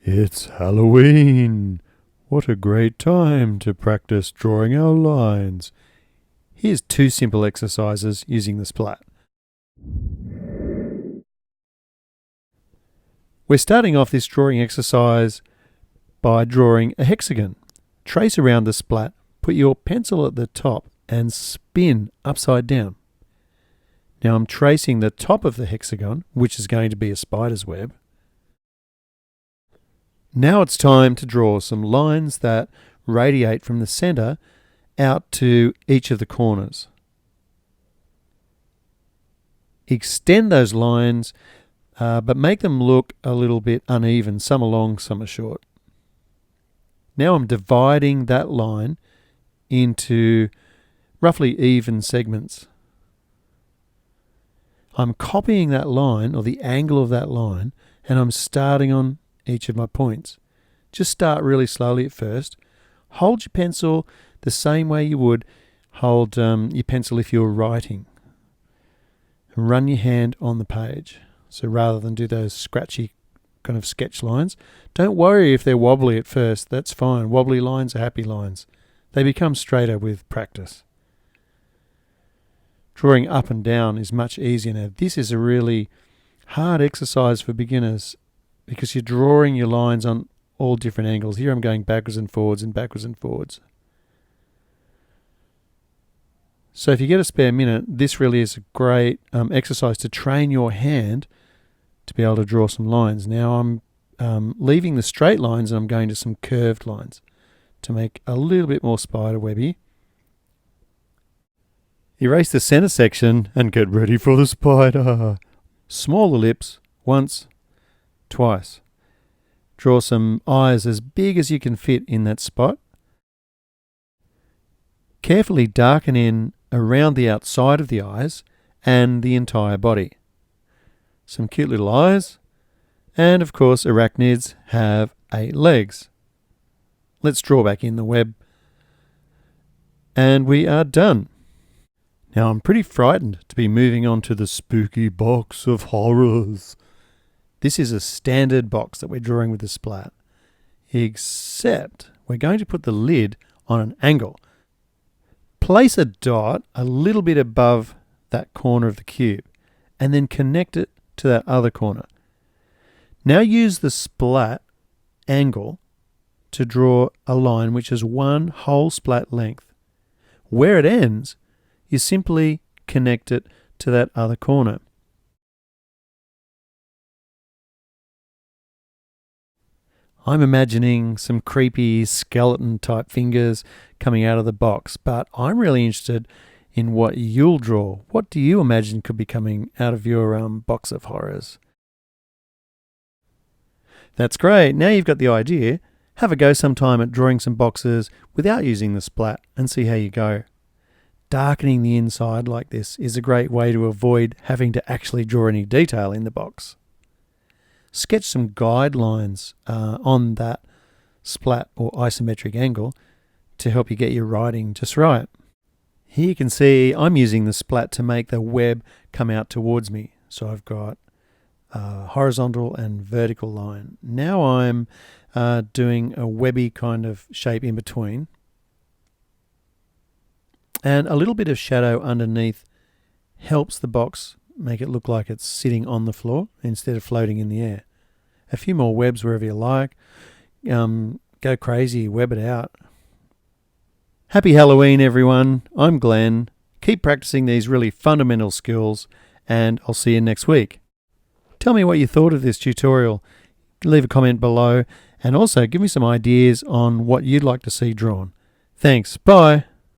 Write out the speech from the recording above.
It's Halloween! What a great time to practice drawing our lines. Here's 2 simple exercises using the splat. We're starting off this drawing exercise by drawing a hexagon. Trace around the splat, put your pencil at the top and spin upside down. Now I'm tracing the top of the hexagon, which is going to be a spider's web. Now it's time to draw some lines that radiate from the center out to each of the corners. Extend those lines, but make them look a little bit uneven. Some are long, some are short. Now I'm dividing that line into roughly even segments. I'm copying that line, or the angle of that line, and I'm starting on each of my points. Just start really slowly at first. Hold your pencil the same way you would hold your pencil if you were writing. And run your hand on the page. So rather than do those scratchy kind of sketch lines, don't worry if they're wobbly at first. That's fine. Wobbly lines are happy lines. They become straighter with practice. Drawing up and down is much easier now. This is a really hard exercise for beginners because you're drawing your lines on all different angles. Here I'm going backwards and forwards and backwards and forwards. So if you get a spare minute, this really is a great exercise to train your hand to be able to draw some lines. Now I'm leaving the straight lines and I'm going to some curved lines to make a little bit more spider webby. Erase the center section and get ready for the spider. Small ellipse once, twice. Draw some eyes as big as you can fit in that spot. Carefully darken in around the outside of the eyes and the entire body. Some cute little eyes, and of course arachnids have 8 legs. Let's draw back in the web, and we are done. Now I'm pretty frightened to be moving on to the spooky box of horrors. This is a standard box that we're drawing with the splat, except we're going to put the lid on an angle. Place a dot a little bit above that corner of the cube and then connect it to that other corner. Now use the splat angle to draw a line which is one whole splat length. Where it ends, you simply connect it to that other corner. I'm imagining some creepy skeleton type fingers coming out of the box, but I'm really interested in what you'll draw. What do you imagine could be coming out of your box of horrors? That's great. Now you've got the idea. Have a go sometime at drawing some boxes without using the splat and see how you go. Darkening the inside like this is a great way to avoid having to actually draw any detail in the box. Sketch some guidelines on that splat or isometric angle to help you get your writing just right. Here you can see I'm using the splat to make the web come out towards me. So I've got a horizontal and vertical line. Now I'm doing a webby kind of shape in between. And a little bit of shadow underneath helps the box make it look like it's sitting on the floor instead of floating in the air. A few more webs wherever you like. Go crazy, web it out. Happy Halloween, everyone. I'm Glenn. Keep practicing these really fundamental skills, and I'll see you next week. Tell me what you thought of this tutorial. Leave a comment below, and also give me some ideas on what you'd like to see drawn. Thanks. Bye.